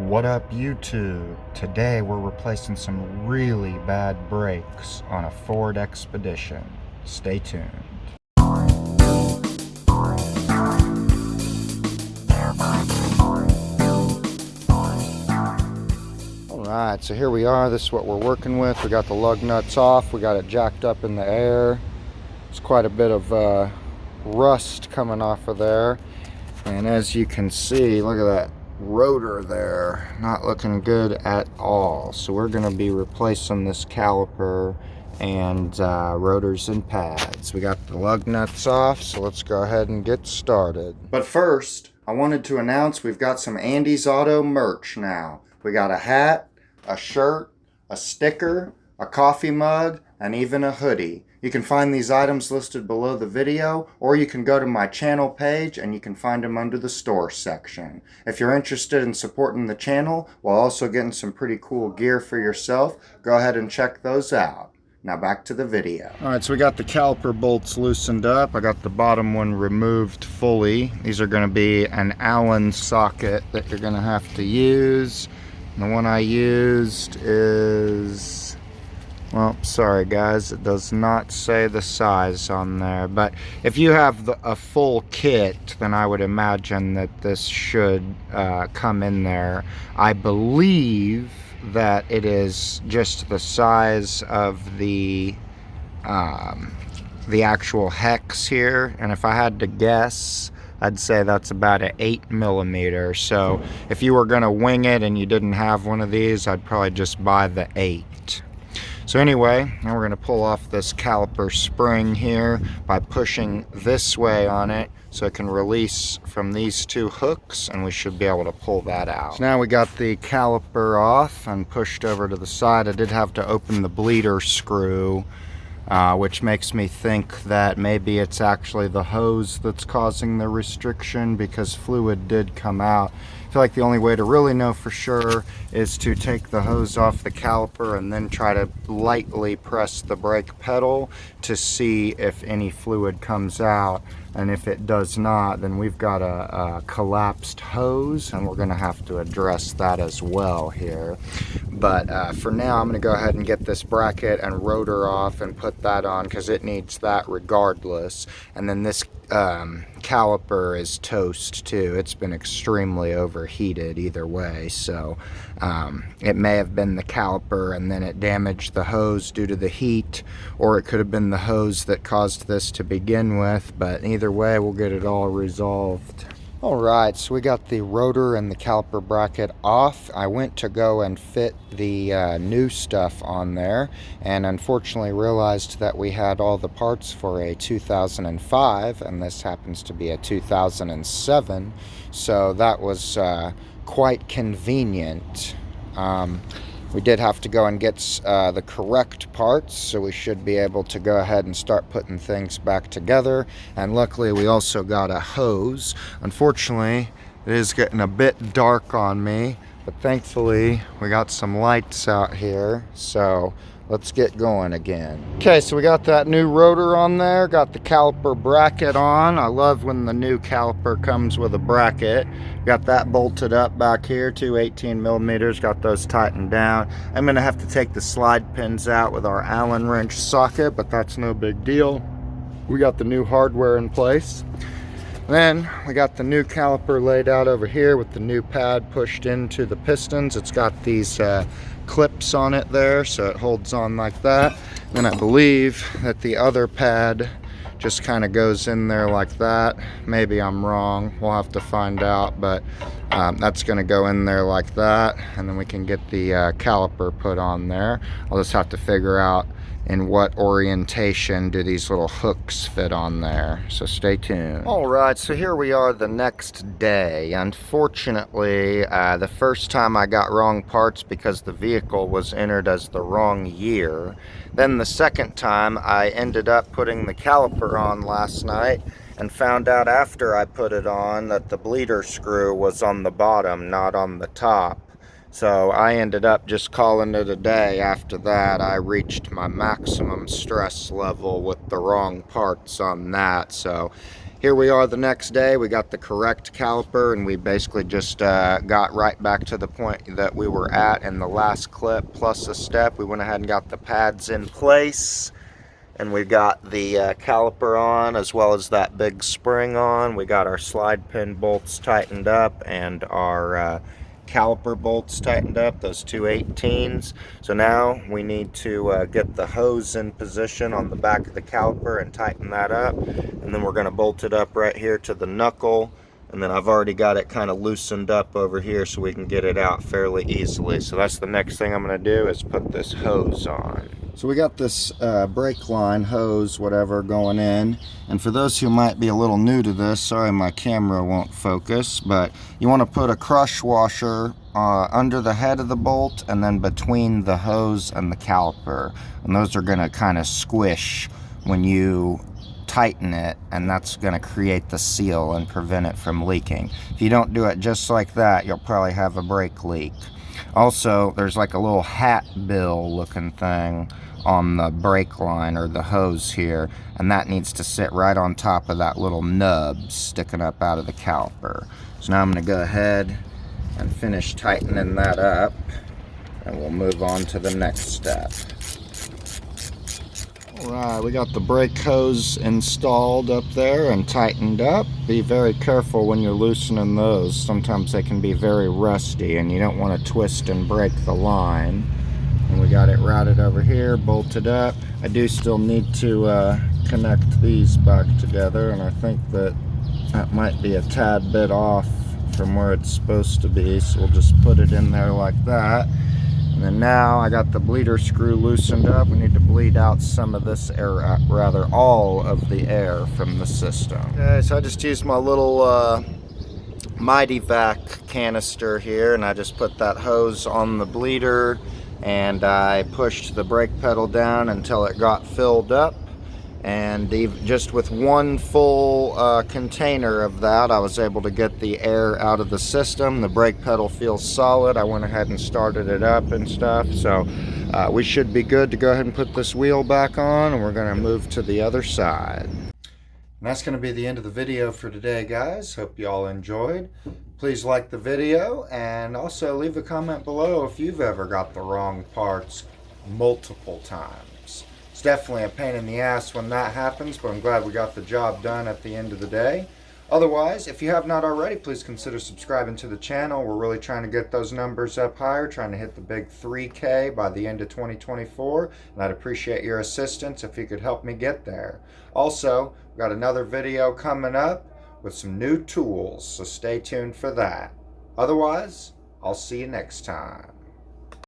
What up, YouTube? Today we're replacing some really bad brakes on a Ford Expedition. Stay tuned. Alright, so here we are. This is what we're working with. We got the lug nuts off. We got it jacked up in the air. There's quite a bit of rust coming off of there. And as you can see, look at that rotor there, not looking good at all. So we're going to be replacing this caliper and rotors and pads. We got the lug nuts off, so let's go ahead and get started. But first, I wanted to announce we've got some Andy's Auto merch now. We got a hat, a shirt, a sticker, a coffee mug, and even a hoodie. You can find these items listed below the video, or you can go to my channel page and you can find them under the store section. If you're interested in supporting the channel while also getting some pretty cool gear for yourself, go ahead and check those out. Now back to the video. Alright, so we got the caliper bolts loosened up. I got the bottom one removed fully. These are going to be an Allen socket that you're going to have to use. And the one I used is... well, sorry guys, it does not say the size on there, but if you have a full kit, then I would imagine that this should come in there. I believe that it is just the size of the actual hex here, and if I had to guess, I'd say that's about an 8mm. So if you were going to wing it and you didn't have one of these, I'd probably just buy the 8. So anyway, now we're going to pull off this caliper spring here by pushing this way on it so it can release from these two hooks, and we should be able to pull that out. So now we got the caliper off and pushed over to the side. I did have to open the bleeder screw, which makes me think that maybe it's actually the hose that's causing the restriction, because fluid did come out. I feel like the only way to really know for sure is to take the hose off the caliper and then try to lightly press the brake pedal to see if any fluid comes out. And if it does not, then we've got a collapsed hose, and we're going to have to address that as well here. But for now, I'm going to go ahead and get this bracket and rotor off and put that on, because it needs that regardless. And then this caliper is toast too. It's been extremely overheated either way, so it may have been the caliper and then it damaged the hose due to the heat, or it could have been the hose that caused this to begin with, but either way we'll get it all resolved. Alright, so we got the rotor and the caliper bracket off. I went to go and fit the new stuff on there, and unfortunately realized that we had all the parts for a 2005, and this happens to be a 2007, so that was quite convenient. We did have to go and get the correct parts, so we should be able to go ahead and start putting things back together. And luckily we also got a hose. Unfortunately, it is getting a bit dark on me, but thankfully we got some lights out here, so let's get going again. Okay, so we got that new rotor on there, got the caliper bracket on. I love when the new caliper comes with a bracket. Got that bolted up back here, two 18mm, got those tightened down. I'm gonna have to take the slide pins out with our Allen wrench socket, but that's no big deal. We got the new hardware in place. Then we got the new caliper laid out over here with the new pad pushed into the pistons. It's got these clips on it there, so it holds on like that. And I believe that the other pad just kind of goes in there like that. Maybe I'm wrong, we'll have to find out, but that's going to go in there like that, and then we can get the caliper put on there. I'll just have to figure out in what orientation do these little hooks fit on there, so stay tuned. Alright, so here we are the next day. Unfortunately, the first time I got wrong parts because the vehicle was entered as the wrong year. Then the second time I ended up putting the caliper on last night and found out after I put it on that the bleeder screw was on the bottom, not on the top. So I ended up just calling it a day. After that, I reached my maximum stress level with the wrong parts on that. So Here we are the next day. We got the correct caliper, and we basically just got right back to the point that we were at in the last clip plus a step. We went ahead and got the pads in place, and we got the caliper on as well as that big spring on. We got our slide pin bolts tightened up and our caliper bolts tightened up, those two 18s. So now we need to get the hose in position on the back of the caliper and tighten that up, and then we're going to bolt it up right here to the knuckle, and then I've already got it kind of loosened up over here so we can get it out fairly easily. So that's the next thing I'm going to do, is put this hose on. So we got this brake line, hose, whatever, going in. And for those who might be a little new to this, sorry my camera won't focus, but you want to put a crush washer under the head of the bolt and then between the hose and the caliper. And those are going to kind of squish when you tighten it, and that's going to create the seal and prevent it from leaking. If you don't do it just like that, you'll probably have a brake leak. Also, there's like a little hat bill looking thing on the brake line or the hose here, and that needs to sit right on top of that little nub sticking up out of the caliper. So now I'm going to go ahead and finish tightening that up, and we'll move on to the next step. Alright, we got the brake hose installed up there and tightened up. Be very careful when you're loosening those. Sometimes they can be very rusty and you don't want to twist and break the line. And we got it routed over here, bolted up. I do still need to connect these back together, and I think that might be a tad bit off from where it's supposed to be, so we'll just put it in there like that. And then now I got the bleeder screw loosened up. We need to bleed out some of this air, rather all of the air from the system. Okay, so I just used my little Mighty Vac canister here, and I just put that hose on the bleeder, and I pushed the brake pedal down until it got filled up. And just with one full container of that, I was able to get the air out of the system. The brake pedal feels solid. I went ahead and started it up and stuff. So we should be good to go ahead and put this wheel back on, and we're going to move to the other side. And that's going to be the end of the video for today, guys. Hope you all enjoyed. Please like the video, and also leave a comment below if you've ever got the wrong parts multiple times. It's definitely a pain in the ass when that happens, but I'm glad we got the job done at the end of the day. Otherwise, if you have not already, please consider subscribing to the channel. We're really trying to get those numbers up higher, trying to hit the big 3K by the end of 2024, and I'd appreciate your assistance if you could help me get there. Also, we've got another video coming up with some new tools, so stay tuned for that. Otherwise, I'll see you next time.